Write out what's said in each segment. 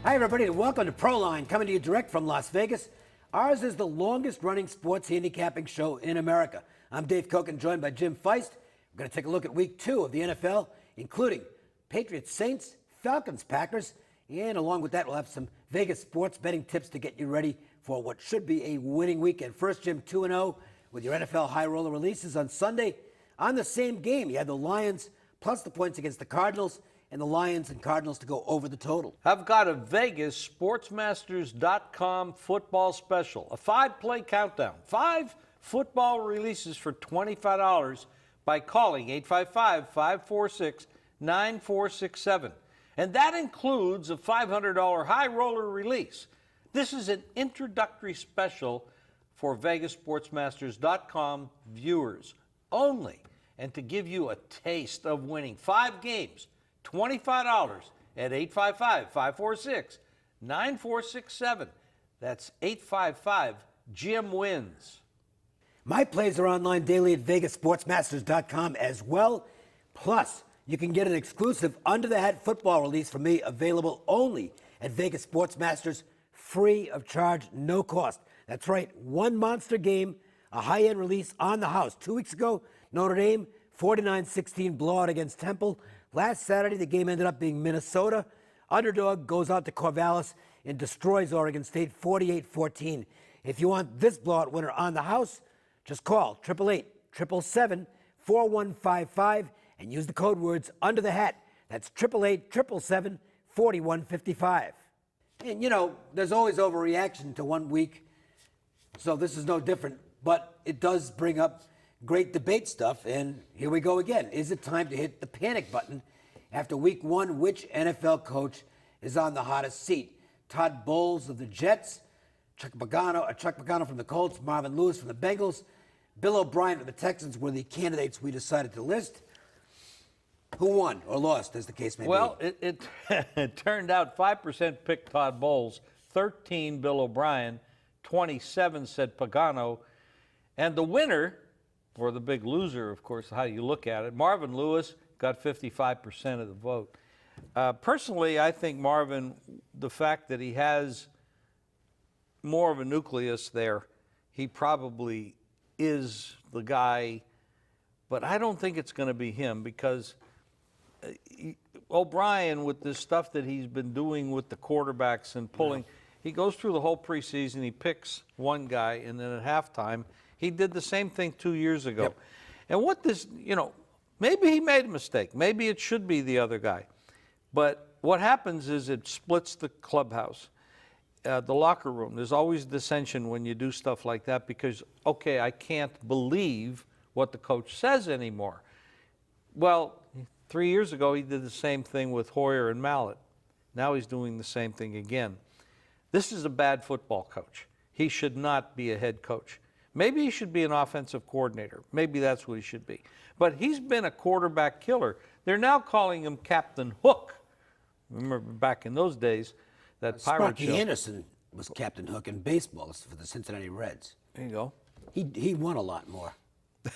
Hi, everybody, and welcome to Proline, coming to you direct from Las Vegas. Ours is the longest-running sports handicapping show in America. I'm Dave Cokin, joined by Jim Feist. We're going to take a look at Week 2 of the NFL, including Patriots-Saints, Falcons-Packers, and along with that, we'll have some Vegas sports betting tips to get you ready for what should be a winning weekend. First, Jim, 2-0 with your NFL high roller releases on Sunday. On the same game, you had the Lions plus the points against the Cardinals, and the Lions and Cardinals to go over the total. I've got a Vegas sportsmasters.com football special, a 5-play countdown, 5 football releases for $25 by calling 855-546-9467. And that includes a $500 high roller release. This is an introductory special for VegasSportsMasters.com viewers only. And to give you a taste of winning 5 games, $25 at 855-546-9467. That's 855-JIM-WINS. My plays are online daily at VegasSportsMasters.com as well. Plus, you can get an exclusive under-the-hat football release from me available only at Vegas Sports Masters, free of charge, no cost. That's right, one monster game, a high-end release on the house. 2 weeks ago, Notre Dame, 49-16 blowout against Temple. Last Saturday, the game ended up being Minnesota. Underdog goes out to Corvallis and destroys Oregon State 48-14. If you want this blowout winner on the house, just call 888-777-4155 and use the code words under the hat. That's 888-777-4155. And, you know, there's always overreaction to 1 week, so this is no different. But it does bring up great debate stuff, and here we go again. Is it time to hit the panic button after Week 1? Which NFL coach is on the hottest seat? Todd Bowles of the Jets, Chuck Pagano from the Colts, Marvin Lewis from the Bengals, Bill O'Brien from the Texans were the candidates we decided to list. Who won or lost, as the case may be? Well, it turned out 5% picked Todd Bowles, 13 Bill O'Brien, 27 said Pagano, and the winner, or the big loser, of course, how you look at it, Marvin Lewis got 55% of the vote. Personally, I think Marvin, the fact that he has more of a nucleus there, he probably is the guy, but I don't think it's going to be him because O'Brien, with this stuff that he's been doing with the quarterbacks and pulling, he goes through the whole preseason, he picks one guy, and then at halftime, he did the same thing 2 years ago. Yep. And what this, you know, maybe he made a mistake. Maybe it should be the other guy. But what happens is it splits the clubhouse, the locker room. There's always dissension when you do stuff like that because, okay, I can't believe what the coach says anymore. Well, 3 years ago, he did the same thing with Hoyer and Mallett. Now he's doing the same thing again. This is a bad football coach. He should not be a head coach. Maybe he should be an offensive coordinator. Maybe that's what he should be. But he's been a quarterback killer. They're now calling him Captain Hook. Remember back in those days, that pirate show. Sparky Anderson was Captain Hook in baseball for the Cincinnati Reds. There you go. He won a lot more.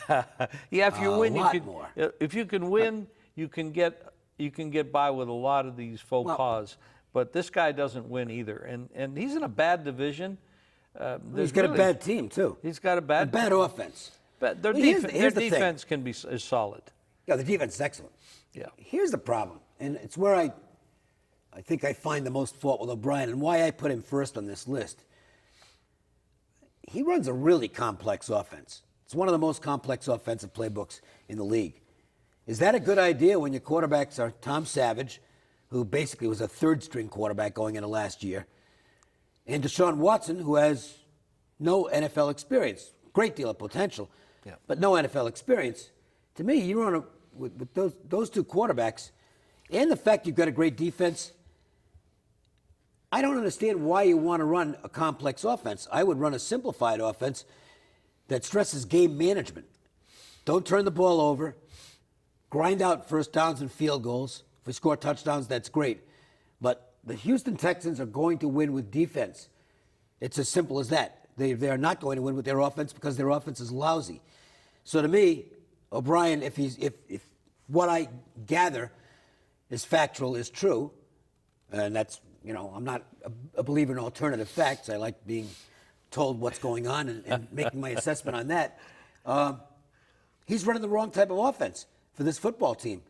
Yeah, if you win, a lot more. If you can win, you can get by with a lot of these faux pas. But this guy doesn't win either, and he's in a bad division. He's got a bad team, too. He's got a bad offense. But their Here's the defense is solid. Yeah, the defense is excellent. Yeah. Here's the problem, and it's where I think I find the most fault with O'Brien and why I put him first on this list. He runs a really complex offense. It's one of the most complex offensive playbooks in the league. Is that a good idea when your quarterbacks are Tom Savage, who basically was a third-string quarterback going into last year, and Deshaun Watson, who has no NFL experience, great deal of potential, but no NFL experience? To me, you run with those two quarterbacks, and the fact you've got a great defense, I don't understand why you want to run a complex offense. I would run a simplified offense that stresses game management. Don't turn the ball over. Grind out first downs and field goals. If we score touchdowns, that's great. But the Houston Texans are going to win with defense. It's as simple as that. They are not going to win with their offense because their offense is lousy. So to me, O'Brien, if what I gather is factual, is true, and that's I'm not a believer in alternative facts. I like being told what's going on and making my assessment on that. He's running the wrong type of offense for this football team.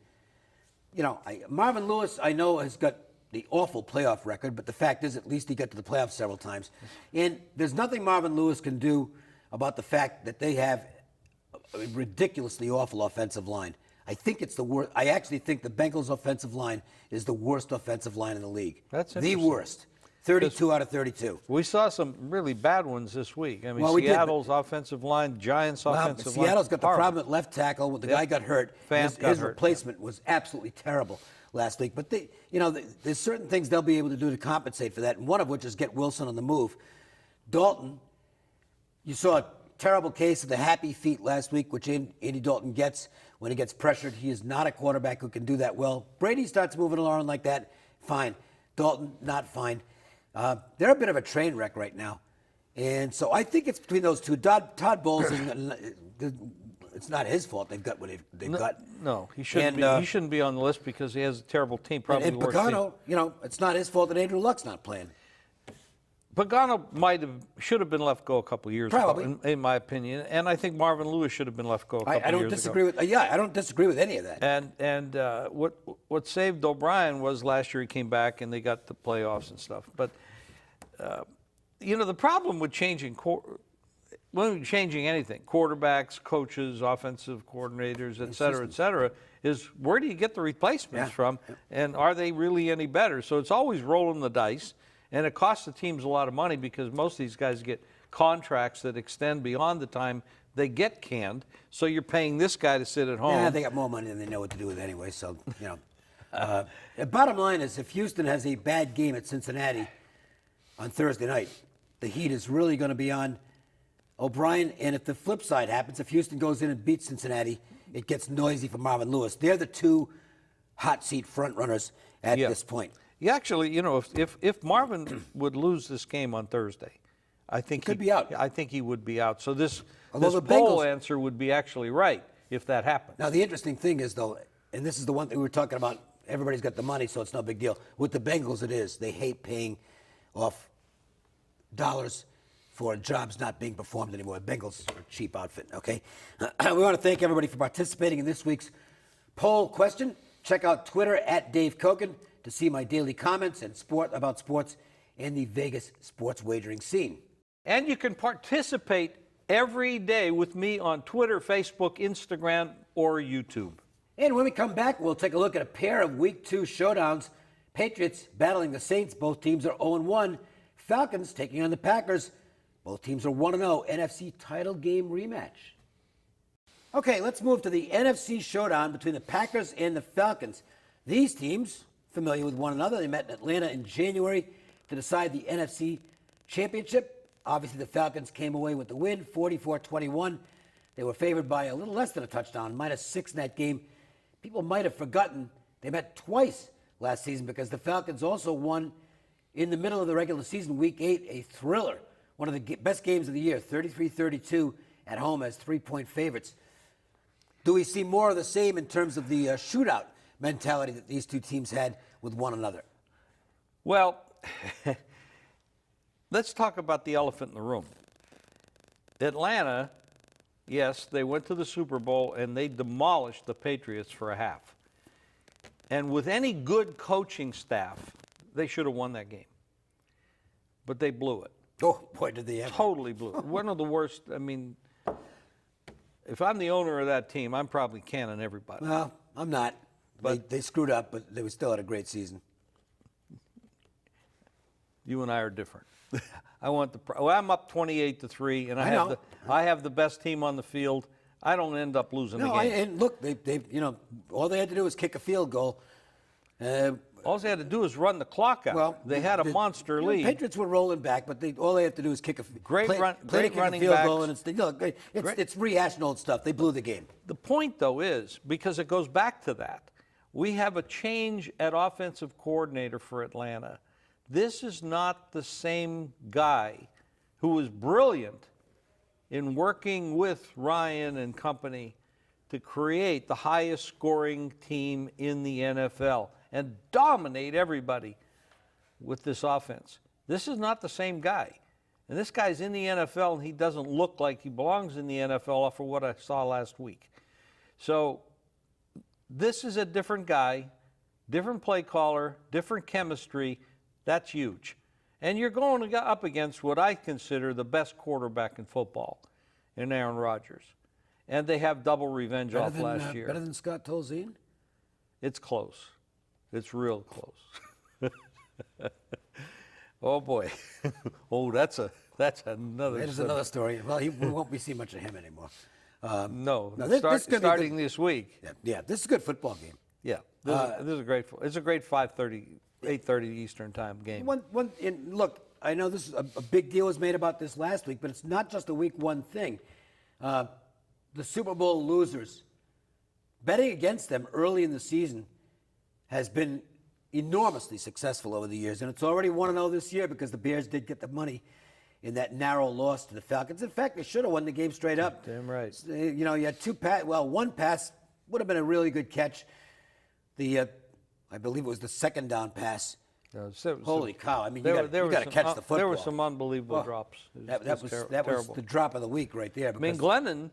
Marvin Lewis, I know, has got the awful playoff record, but the fact is, at least he got to the playoffs several times. And there's nothing Marvin Lewis can do about the fact that they have a ridiculously awful offensive line. I think it's the worst. I actually think the Bengals' offensive line is the worst offensive line in the league. That's the interesting. worst. 32 out of 32. We saw some really bad ones this week. I mean, Well, we did, Seattle's offensive line, Giants' offensive line. Seattle's got the horrible. problem at left tackle. The guy got hurt. Fant got His hurt. replacement was absolutely terrible last week. But there's certain things they'll be able to do to compensate for that, and one of which is get Wilson on the move. Dalton, you saw a terrible case of the happy feet last week, which Andy Dalton gets when he gets pressured. He is not a quarterback who can do that well. Brady starts moving along like that, fine. Dalton, not fine. They're a bit of a train wreck right now. And so I think it's between those two. Todd Bowles, it's not his fault they've got what they've got. No, he shouldn't be. He shouldn't be on the list because he has a terrible team, probably and the worst team. Pagano, it's not his fault that Andrew Luck's not playing. Pagano should have been left go a couple of years Probably. ago, in my opinion, and I think Marvin Lewis should have been left go a couple of years ago. I don't disagree with any of that. And what saved O'Brien was last year he came back and they got the playoffs and stuff. But the problem with changing anything, quarterbacks, coaches, offensive coordinators, et cetera, is where do you get the replacements from, and are they really any better? So it's always rolling the dice. And it costs the teams a lot of money because most of these guys get contracts that extend beyond the time they get canned. So you're paying this guy to sit at home. Yeah, they got more money than they know what to do with anyway. So, the bottom line is if Houston has a bad game at Cincinnati on Thursday night, the heat is really going to be on O'Brien. And if the flip side happens, if Houston goes in and beats Cincinnati, it gets noisy for Marvin Lewis. They're the two hot seat front runners at this point. Yeah, actually, if Marvin would lose this game on Thursday, I think he could be out. I think he would be out. So this the poll answer would be actually right if that happened. Now, the interesting thing is, though, and this is the one thing we were talking about, everybody's got the money, so it's no big deal. With the Bengals, it is. They hate paying off dollars for jobs not being performed anymore. Bengals are a cheap outfit, okay? We want to thank everybody for participating in this week's poll question. Check out Twitter at Dave Cokin to see my daily comments and about sports and the Vegas sports wagering scene. And you can participate every day with me on Twitter, Facebook, Instagram, or YouTube. And when we come back, we'll take a look at a pair of Week 2 showdowns. Patriots battling the Saints. Both teams are 0-1. Falcons taking on the Packers. Both teams are 1-0. NFC title game rematch. Okay, let's move to the NFC showdown between the Packers and the Falcons. These teams, familiar with one another, they met in Atlanta in January to decide the NFC championship. Obviously, the Falcons came away with the win, 44-21. They were favored by a little less than a touchdown, -6 in that game. People might have forgotten they met twice last season because the Falcons also won in the middle of the regular season, Week 8, a thriller, one of the best games of the year, 33-32 at home as 3-point favorites. Do we see more of the same in terms of the shootout mentality that these two teams had with one another? Well, let's talk about the elephant in the room. Atlanta, yes, they went to the Super Bowl and they demolished the Patriots for a half. And with any good coaching staff, they should have won that game. But they blew it. Oh, boy, did they ever. Totally blew it. One of the worst, I mean, if I'm the owner of that team, I'm probably canning everybody. Well, I'm not. But they screwed up, but they still had a great season. You and I are different. I'm up 28-3, and I have the best team on the field. I don't end up losing the game. And look, they all they had to do was kick a field goal. All they had to do is run the clock out. Well, they had a monster lead. The Patriots were rolling back, but all they had to do is kick a great running field backs. goal, and it's rehashing old stuff. They blew the game. The point, though, is because it goes back to that. We have a change at offensive coordinator for Atlanta. This is not the same guy who was brilliant in working with Ryan and company to create the highest scoring team in the NFL and dominate everybody. with this offense. This is not the same guy. And this guy's in the NFL, and he doesn't look like he belongs in the NFL for what I saw last week. So this is a different guy, different play caller, different chemistry. That's huge. And you're going up against what I consider the best quarterback in football, in Aaron Rodgers. And they have double revenge off last year. Better than Scott Tolzien? It's close. It's real close. Oh boy. Oh, that's another. That is another story. Well, we won't be seeing much of him anymore. No, starting this week. Yeah, this is a good football game. Yeah, this is a great. It's a great 8:30 Eastern time game. Look, I know this is a big deal was made about this last week, but it's not just a week one thing. The Super Bowl losers, betting against them early in the season has been enormously successful over the years, and it's already 1-0 this year because the Bears did get the money in that narrow loss to the Falcons. In fact, they should have won the game straight up. Damn right. You had one pass would have been a really good catch. I believe it was the second down pass. Holy cow! I mean, you got to catch the football. There were some unbelievable drops. That was the drop of the week right there. I mean, Glennon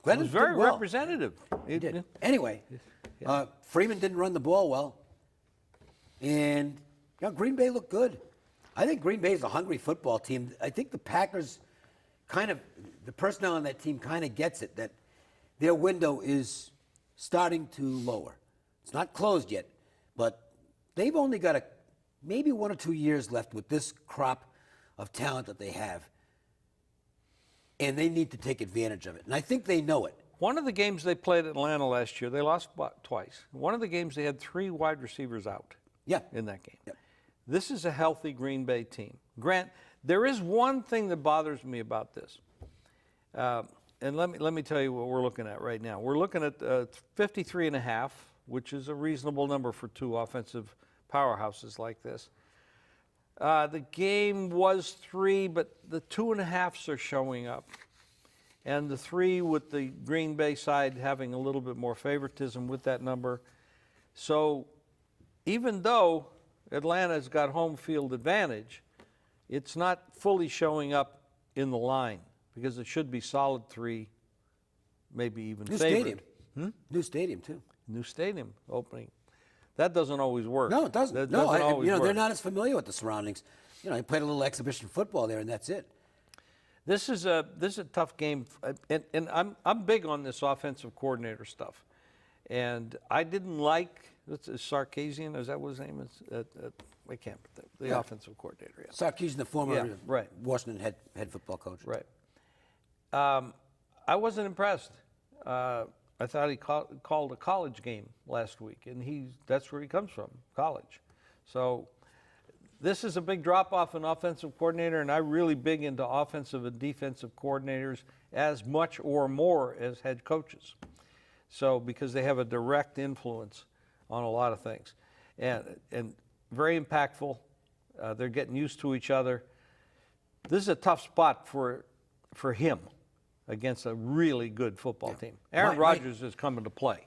was very representative. He did. Anyway, Freeman didn't run the ball well, and Green Bay looked good. I think Green Bay is a hungry football team. I think the Packers the personnel on that team kind of gets it, that their window is starting to lower. It's not closed yet, but they've only got maybe 1 or 2 years left with this crop of talent that they have, and they need to take advantage of it. And I think they know it. One of the games they played Atlanta last year, they lost twice. One of the games they had 3 wide receivers out. In that game. Yeah. This is a healthy Green Bay team. Grant, there is one thing that bothers me about this. And let me tell you what we're looking at right now. We're looking at 53.5, which is a reasonable number for 2 offensive powerhouses like this. The game was 3, but the 2.5s are showing up. And the 3 with the Green Bay side having a little bit more favoritism with that number. So even though Atlanta's got home field advantage, it's not fully showing up in the line because it should be solid 3, maybe even New favored. stadium. New stadium, too. New stadium opening. That doesn't always work. No, it doesn't. That doesn't always work. They're not as familiar with the surroundings. They played a little exhibition football there, and that's it. This is a tough game, and I'm big on this offensive coordinator stuff, and I didn't like Sarkisian. Is that what his name is? I can't. The offensive coordinator. Yeah. Sarkisian, the former Washington head football coach. Right. I wasn't impressed. I thought he called a college game last week, and that's where he comes from, college. So this is a big drop-off in offensive coordinator, and I'm really big into offensive and defensive coordinators as much or more as head coaches. So because they have a direct influence on a lot of things, and very impactful. They're getting used to each other. This is a tough spot for him against a really good football team. Aaron Rodgers is coming to play.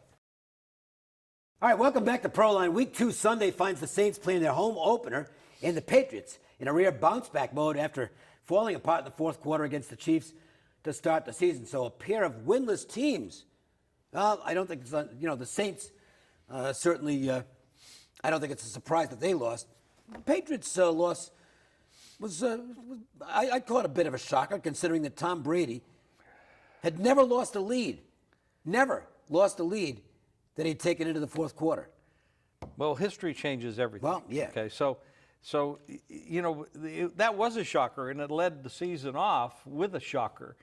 All right, welcome back to Proline. Week 2 Sunday finds the Saints playing their home opener and the Patriots in a rare bounce-back mode after falling apart in the fourth quarter against the Chiefs to start the season. So a pair of winless teams. I don't think it's, the Saints certainly, I don't think it's a surprise that they lost. The Patriots' loss was, I call it a bit of a shocker, considering that Tom Brady had never lost a lead that he'd taken into the fourth quarter. Well, history changes everything. Well, yeah. Okay, so that was a shocker, and it led the season off with a shocker.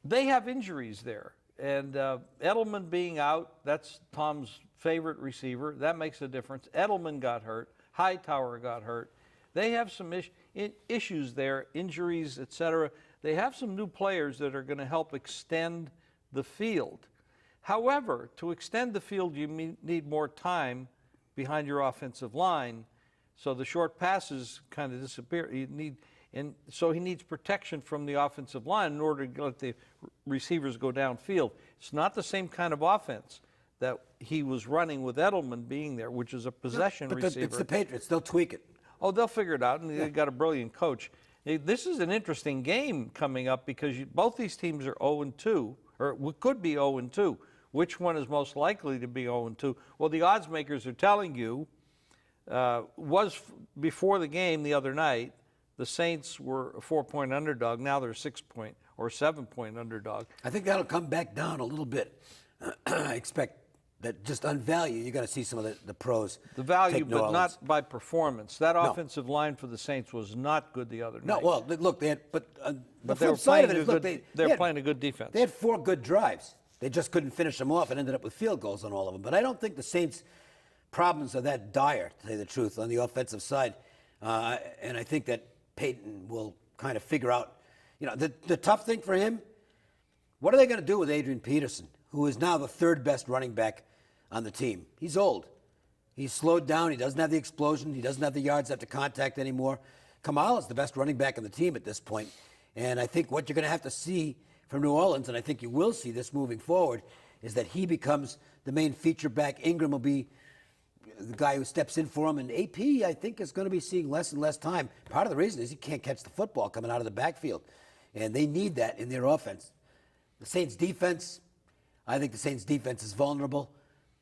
They have injuries there, and Edelman being out, that's Tom's favorite receiver. That makes a difference. Edelman got hurt. Hightower got hurt. They have some issues there, injuries, etc. They have some new players that are going to help extend the field. However, to extend the field, you need more time behind your offensive line, so the short passes kind of disappear. So he needs protection from the offensive line in order to let the receivers go downfield. It's not the same kind of offense that he was running with Edelman being there, which is a possession But receiver. it's the Patriots. They'll tweak it. Oh, they'll figure it out, and they've got a brilliant coach. This is an interesting game coming up because both these teams are 0-2, or could be 0-2. Which one is most likely to be 0-2? Well, the odds makers are telling you, before the game the other night, the Saints were a 4-point underdog. Now they're a 6-point or 7-point underdog. I think that'll come back down a little bit. I expect that just on value, you're going to see some of the pros. The value, take New but Orleans. not by performance. That offensive line for the Saints was not good the other night. No, well, look, they had, but the they were flip side of playing it a is, look, good. they had- Playing a good defense. They had 4 good drives. They just couldn't finish them off and ended up with field goals on all of them. But I don't think the Saints' problems are that dire, to tell you the truth, on the offensive side. And I think that Peyton will kind of figure out, the tough thing for him, what are they going to do with Adrian Peterson, who is now the 3rd best running back on the team? He's old. He's slowed down. He doesn't have the explosion. He doesn't have the yards after contact anymore. Kamal is the best running back on the team at this point. And I think what you're going to have to see from New Orleans, and I think you will see this moving forward, is that he becomes the main feature back. Ingram will be the guy who steps in for him. And AP, I think, is going to be seeing less and less time. Part of the reason is he can't catch the football coming out of the backfield. And they need that in their offense. The Saints' defense, I think the Saints' defense is vulnerable.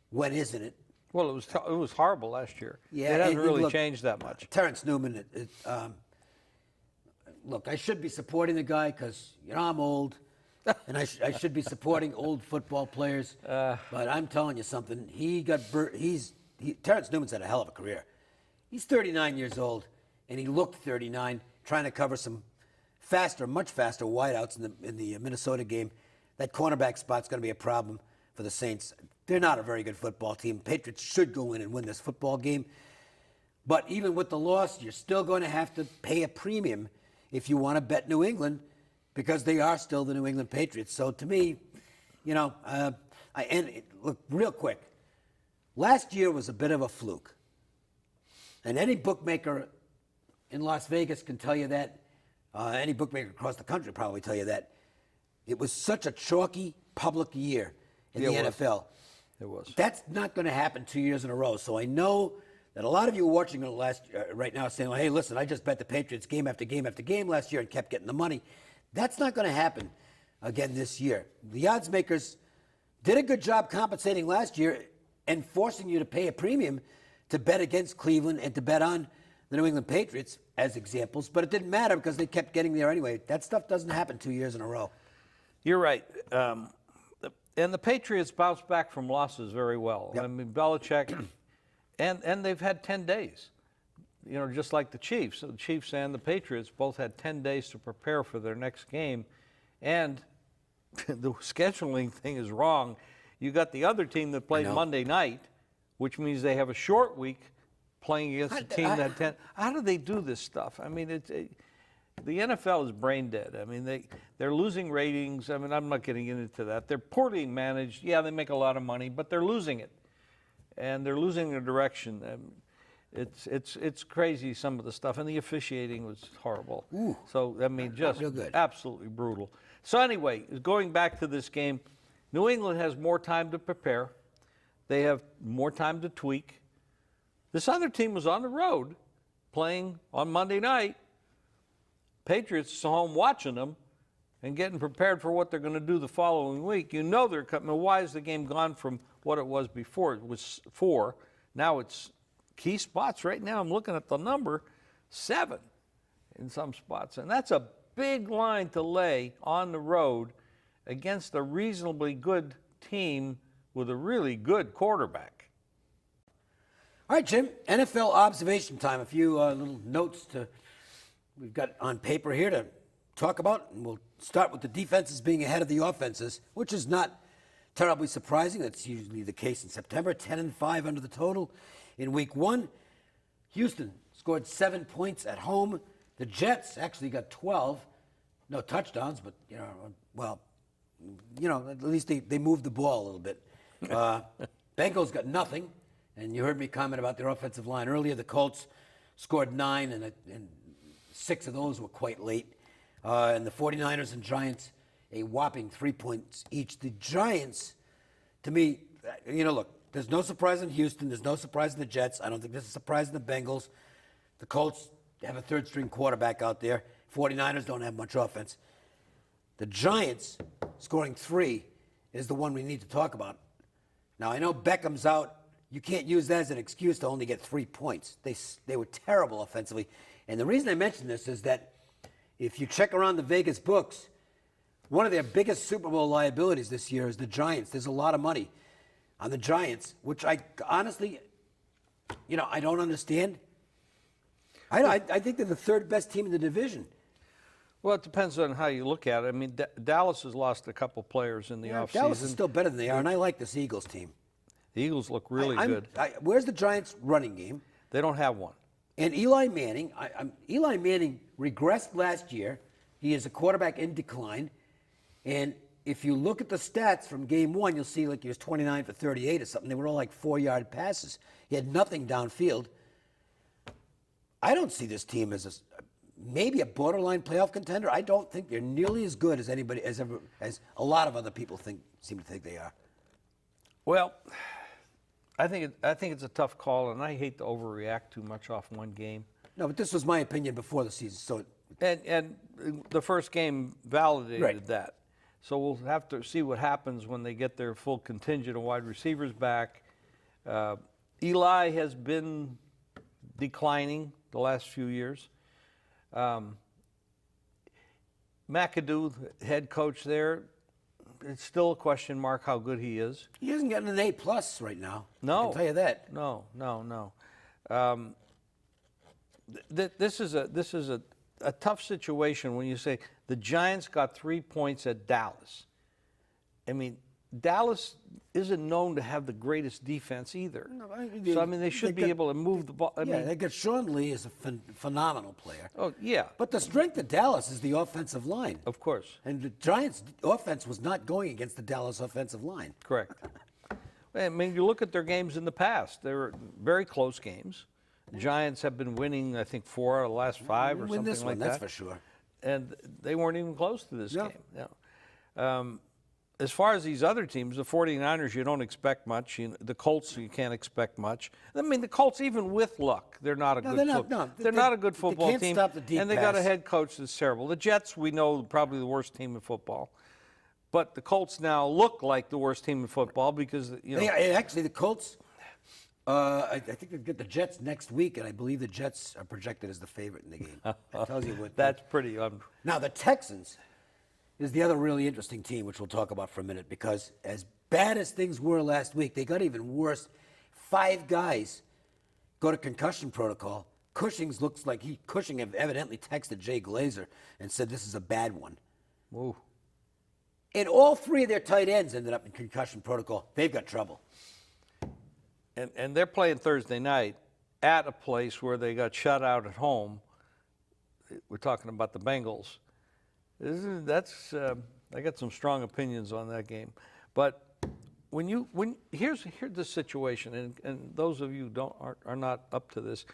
When isn't it? Well, it was horrible last year. Yeah, it hasn't and really look, changed that much. Terrence Newman, look, I should be supporting the guy because, I'm old. And I should be supporting old football players. But I'm telling you something. He got Terrence Newman's had a hell of a career. He's 39 years old, and he looked 39, trying to cover some much faster wideouts in the Minnesota game. That cornerback spot's going to be a problem for the Saints. They're not a very good football team. Patriots should go in and win this football game. But even with the loss, you're still going to have to pay a premium if you want to bet New England, because they are still the New England Patriots. So to me, look, real quick, last year was a bit of a fluke. And any bookmaker in Las Vegas can tell you that. Any bookmaker across the country probably tell you that. It was such a chalky public year in the NFL. It was. That's not going to happen 2 years in a row. So I know that a lot of you watching right now are saying, well, hey, listen, I just bet the Patriots game after game after game last year and kept getting the money. That's not going to happen again this year. The odds makers did a good job compensating last year and forcing you to pay a premium to bet against Cleveland and to bet on the New England Patriots as examples, but it didn't matter because they kept getting there anyway. That stuff doesn't happen 2 years in a row. You're right. And the Patriots bounced back from losses very well. Yep. I mean, Belichick, and they've had 10 days, just like the Chiefs. So the Chiefs and the Patriots both had 10 days to prepare for their next game. And the scheduling thing is wrong. You got the other team that played Monday night, which means they have a short week playing against a team that had 10. How do they do this stuff? I mean, the NFL is brain dead. I mean, they're losing ratings. I mean, I'm not getting into that. They're poorly managed. Yeah, they make a lot of money, but they're losing it, and they're losing their direction. It's crazy, some of the stuff, and the officiating was horrible. Ooh, so I mean, just real good. Absolutely brutal. So anyway, going back to this game, New England has more time to prepare. They have more time to tweak. This other team was on the road playing on Monday night. Patriots home watching them and getting prepared for what they're going to do the following week. They're coming. Why is the game gone from what it was before? It was 4. Now it's key spots. Right now I'm looking at the number 7 in some spots. And that's a big line to lay on the road against a reasonably good team with a really good quarterback. All right, Jim, NFL observation time. A few little notes we've got on paper here to talk about, and we'll start with the defenses being ahead of the offenses, which is not terribly surprising. That's usually the case in September. 10-5 under the total in Week 1. Houston scored 7 points at home. The Jets actually got 12. No touchdowns, but, at least they moved the ball a little bit. Bengals got nothing. And you heard me comment about their offensive line earlier. The Colts scored 9, and 6 of those were quite late. And the 49ers and Giants, a whopping 3 points each. The Giants, to me, look, there's no surprise in Houston. There's no surprise in the Jets. I don't think there's a surprise in the Bengals. The Colts have a third-string quarterback out there. 49ers don't have much offense. The Giants scoring 3 is the one we need to talk about. Now, I know Beckham's out. You can't use that as an excuse to only get 3 points. They were terrible offensively. And the reason I mention this is that if you check around the Vegas books, one of their biggest Super Bowl liabilities this year is the Giants. There's a lot of money on the Giants, which I honestly, I don't understand. I think they're the third best team in the division. Well, it depends on how you look at it. I mean, Dallas has lost a couple players in the offseason. Dallas is still better than they are, and I like this Eagles team. The Eagles look really good. Where's the Giants' running game? They don't have one. And Eli Manning, Eli Manning regressed last year. He is a quarterback in decline. And if you look at the stats from game 1, you'll see like he was 29 for 38 or something. They were all like 4-yard passes. He had nothing downfield. I don't see this team as maybe a borderline playoff contender. I don't think they're nearly as good as anybody as a lot of other people seem to think they are. Well, I think it's a tough call, and I hate to overreact too much off one game. No, but this was my opinion before the season. So and the first game validated Right. that. So we'll have to see what happens when they get their full contingent of wide receivers back. Eli has been declining the last few years. McAdoo, head coach there, it's still a question mark how good he is. he hasn't gotten an A+ right now. No. I can tell you that. No. This is a tough situation when you say the Giants got 3 points at Dallas. I mean, Dallas isn't known to have the greatest defense either. No, they should be able to move the ball. They got Sean Lee as a phenomenal player. Oh, yeah. But the strength of Dallas is the offensive line. Of course. And the Giants' offense was not going against the Dallas offensive line. Correct. I mean, you look at their games in the past. They were very close games. The Giants have been winning, I think, 4 out of the last 5 or Win something this like one, that. that's for sure. And they weren't even close to this No. game. No. As far as these other teams, the 49ers, you don't expect much. The Colts, you can't expect much. I mean, the Colts, even with luck, they're not a good they're not a good football they can't team. stop the deep and they got a pass. head coach that's terrible. The Jets, we know, probably the worst team in football. But the Colts now look like the worst team in football because, Actually, the Colts, I think they get the Jets next week, and I believe the Jets are projected as the favorite in the game. That tells you what. That's pretty. Now, the Texans is the other really interesting team, which we'll talk about for a minute, because as bad as things were last week, they got even worse. 5 guys go to concussion protocol. Cushing evidently texted Jay Glazer and said this is a bad one. Ooh. And all 3 of their tight ends ended up in concussion protocol. They've got trouble. And they're playing Thursday night at a place where they got shut out at home. We're talking about the Bengals. I got some strong opinions on that game. But here's the situation, and those of you are not up to this.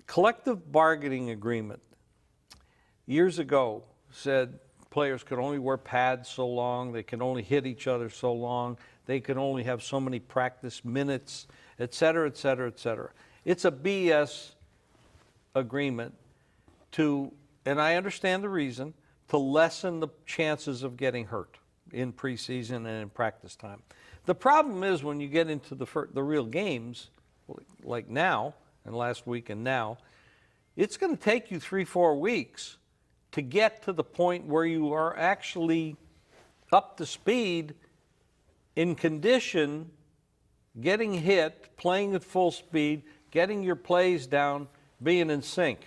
Collective bargaining agreement years ago said players could only wear pads so long, they could only hit each other so long, they could only have so many practice minutes, et cetera, et cetera, et cetera. It's a BS agreement and I understand the reason, to lessen the chances of getting hurt in preseason and in practice time. The problem is when you get into the real games, like now and last week and now, it's going to take you 3-4 weeks to get to the point where you are actually up to speed, in condition, getting hit, playing at full speed, getting your plays down, being in sync.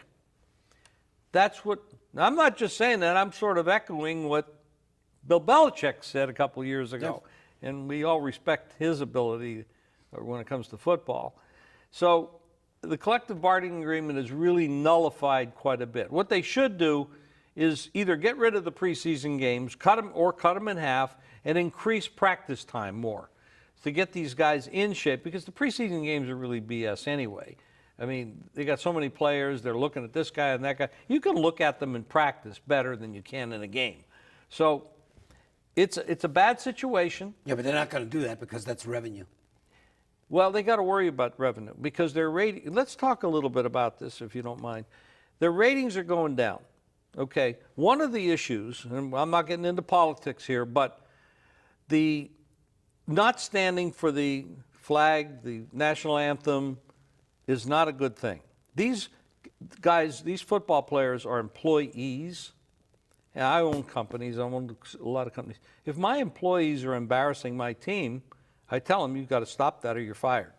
That's what, I'm not just saying that, I'm sort of echoing what Bill Belichick said a couple of years ago. Yeah. And we all respect his ability when it comes to football. So the collective bargaining agreement is really nullified quite a bit. What they should do is either get rid of the preseason games, cut them in half, and increase practice time more to get these guys in shape, because the preseason games are really BS anyway. I mean, they got so many players, they're looking at this guy and that guy. You can look at them in practice better than you can in a game. So It's a bad situation. Yeah, but they're not going to do that because that's revenue. Well, they got to worry about revenue because their rating. Let's talk a little bit about this, if you don't mind. Their ratings are going down. Okay, one of the issues, and I'm not getting into politics here, but the not standing for the flag, the national anthem, is not a good thing. These guys, these football players are employees. And I own companies. I own a lot of companies. If my employees are embarrassing my team, I tell them, you've got to stop that or you're fired.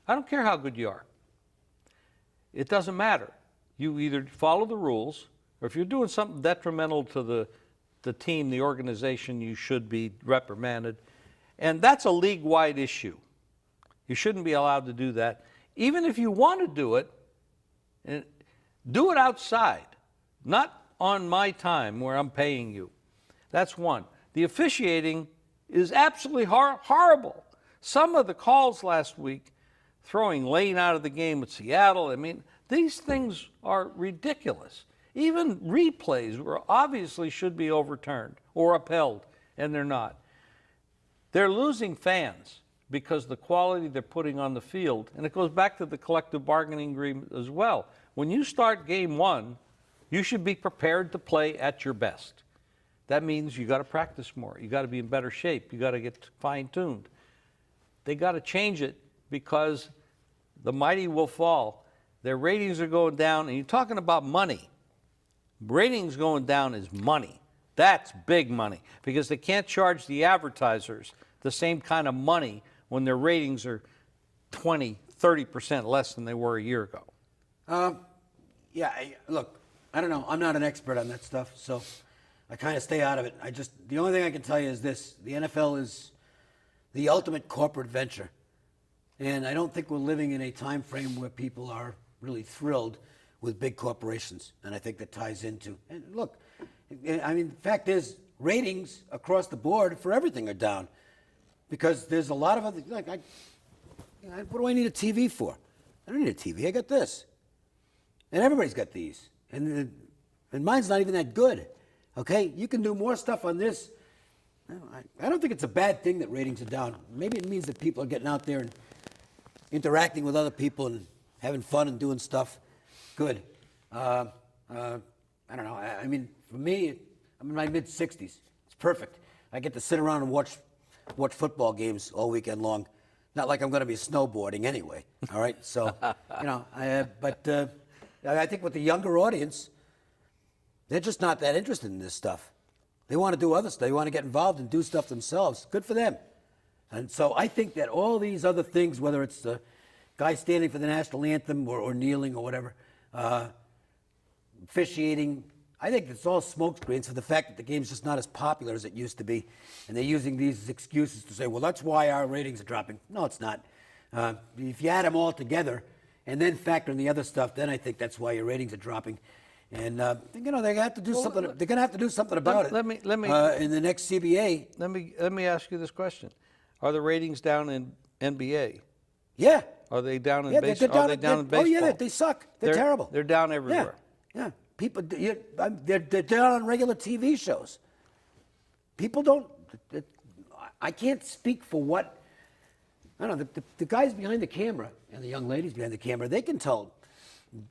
I don't care how good you are. It doesn't matter. You either follow the rules, or if you're doing something detrimental to the team, the organization, you should be reprimanded. And that's a league-wide issue. You shouldn't be allowed to do that. Even if you want to do it outside, not on my time where I'm paying you. That's one. The officiating is absolutely horrible. Some of the calls last week, throwing Lane out of the game with Seattle, I mean, these things are ridiculous. Even replays obviously should be overturned or upheld, and they're not. They're losing fans because the quality they're putting on the field, and it goes back to the collective bargaining agreement as well. When you start game one, you should be prepared to play at your best. That means you got to practice more. You got to be in better shape. You got to get fine-tuned. They got to change it because the mighty will fall. Their ratings are going down, and you're talking about money. Ratings going down is money. That's big money because they can't charge the advertisers the same kind of money when their ratings are 20, 30% less than they were a year ago. Look, I don't know. I'm not an expert on that stuff, so I kind of stay out of it. The only thing I can tell you is this. The NFL is the ultimate corporate venture. And I don't think we're living in a time frame where people are really thrilled with big corporations. And I think that ties into, and look, I mean, the fact is, ratings across the board for everything are down because there's a lot of other, like, what do I need a TV for? I don't need a TV. I got this. And everybody's got these. And mine's not even that good. Okay? You can do more stuff on this. I don't think it's a bad thing that ratings are down. Maybe it means that people are getting out there and interacting with other people and having fun and doing stuff. Good. I don't know. I mean, for me, I'm in my mid-60s. It's perfect. I get to sit around and watch football games all weekend long. Not like I'm going to be snowboarding anyway. All right? So, I think with the younger audience, they're just not that interested in this stuff. They want to do other stuff. They want to get involved and do stuff themselves. Good for them. And so I think that all these other things, whether it's the guy standing for the national anthem or kneeling or whatever, officiating, I think it's all smokescreens for the fact that the game's just not as popular as it used to be. And they're using these excuses to say, well, that's why our ratings are dropping. No, it's not. If you add them all together and then factor in the other stuff, then I think that's why your ratings are dropping. And they have to do something. They're going to have to do something about it. Let me in the next CBA. Let me ask you this question: are the ratings down in NBA? Yeah. Are they down in baseball? Are they down in baseball? Oh yeah, they suck. They're terrible. They're down everywhere. Yeah. People, they're down on regular TV shows. People don't. I can't speak for what. I don't know. The guys behind the camera and the young ladies behind the camera, they can tell.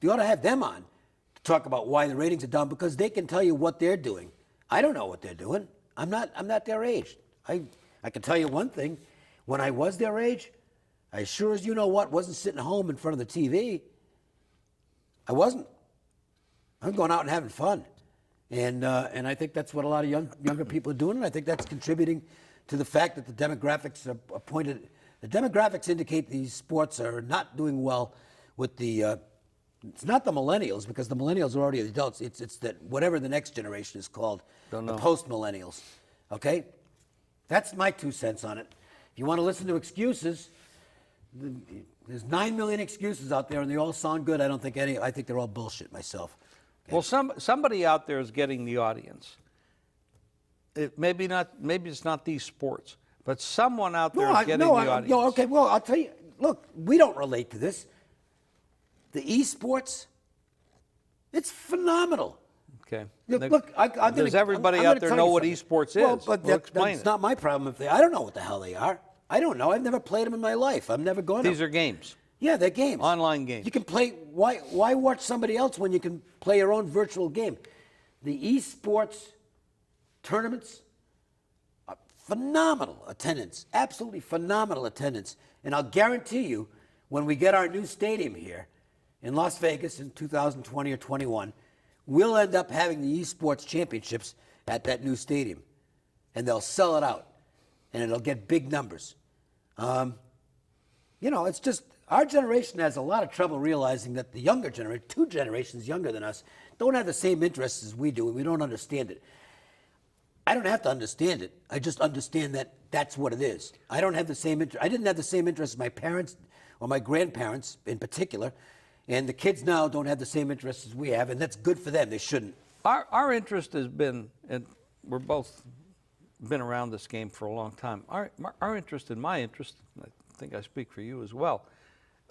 You ought to have them on to talk about why the ratings are down because they can tell you what they're doing. I don't know what they're doing. I'm not their age. I can tell you one thing. When I was their age, I sure as you know what wasn't sitting home in front of the TV. I wasn't. I'm going out and having fun, and I think that's what a lot of younger people are doing, and I think that's contributing to the fact that the demographics are pointed. The demographics indicate these sports are not doing well with the. It's not the millennials because the millennials are already adults. It's that whatever the next generation is called, the post-millennials. Okay, that's my 2 cents on it. If you want to listen to excuses, there's 9 million excuses out there, and they all sound good. I don't think any. I think they're all bullshit myself. Okay? Well, somebody out there is getting the audience. Maybe it's not these sports, but someone out there is getting the audience. No, okay. Well, I'll tell you. Look, we don't relate to this. The esports, it's phenomenal. Okay. Look, does everybody out there know what esports is? Well, but explain that's it. not my problem. I don't know what the hell they are. I don't know. I've never played them in my life. I'm never going to. These are games. Yeah, they're games. Online games. You can play. Why watch somebody else when you can play your own virtual game? The esports tournaments, phenomenal attendance, absolutely phenomenal attendance. And I'll guarantee you, when we get our new stadium here in Las Vegas in 2020 or 21, we'll end up having the esports championships at that new stadium, and they'll sell it out, and it'll get big numbers. It's just our generation has a lot of trouble realizing that the younger generation, 2 generations younger than us, don't have the same interests as we do, and we don't understand it. I don't have to understand it. I just understand that that's what it is. I don't have the same interest. I didn't have the same interest as my parents or my grandparents in particular, and the kids now don't have the same interests as we have, and that's good for them. They shouldn't. Our interest has been, and we're both been around this game for a long time. Our interest and my interest, and I think I speak for you as well,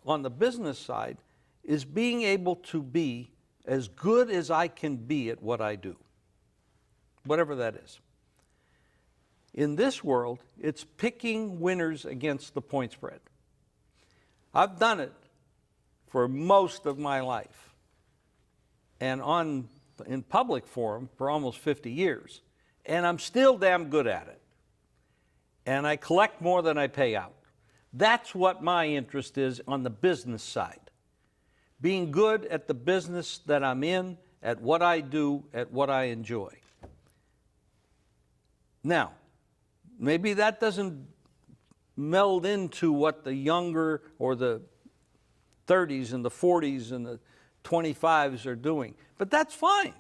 on the business side, is being able to be as good as I can be at what I do, whatever that is. In this world, it's picking winners against the point spread. I've done it for most of my life, and in public forum for almost 50 years, and I'm still damn good at it. And I collect more than I pay out. That's what my interest is on the business side. Being good at the business that I'm in, at what I do, at what I enjoy. Now, maybe that doesn't meld into what the younger or the 30s and the 40s and the 25s are doing, but that's fine.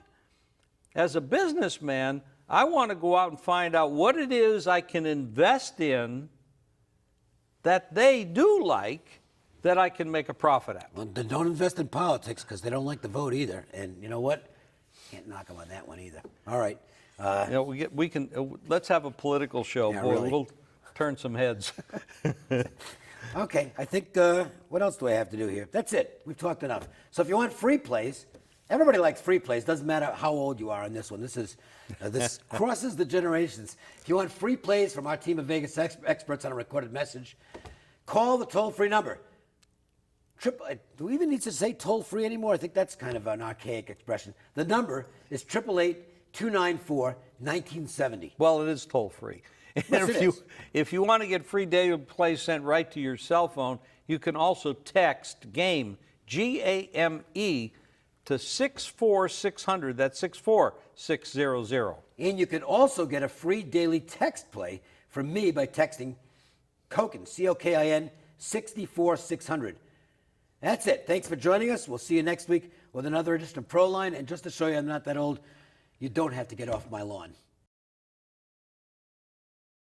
As a businessman, I want to go out and find out what it is I can invest in that they do like, that I can make a profit at. Well, then don't invest in politics because they don't like the vote either. And you know what? Can't knock them on that one either. All right. We can let's have a political show. Yeah, Boy, really. We'll turn some heads. Okay. I think, what else do I have to do here? That's it. We've talked enough. So if you want free plays, everybody likes free plays. Doesn't matter how old you are on this one. This crosses the generations. If you want free plays from our team of Vegas experts on a recorded message, call the toll-free number. Do we even need to say toll-free anymore? I think that's kind of an archaic expression. The number is 888-294-1970. Well, it is toll free. And Yes, if you want to get free daily plays sent right to your cell phone, you can also text GAME, GAME, to 64600. That's 64600. And you can also get a free daily text play from me by texting Cokin, Cokin, 64600. That's it. Thanks for joining us. We'll see you next week with another edition of Proline. And just to show you I'm not that old, you don't have to get off my lawn.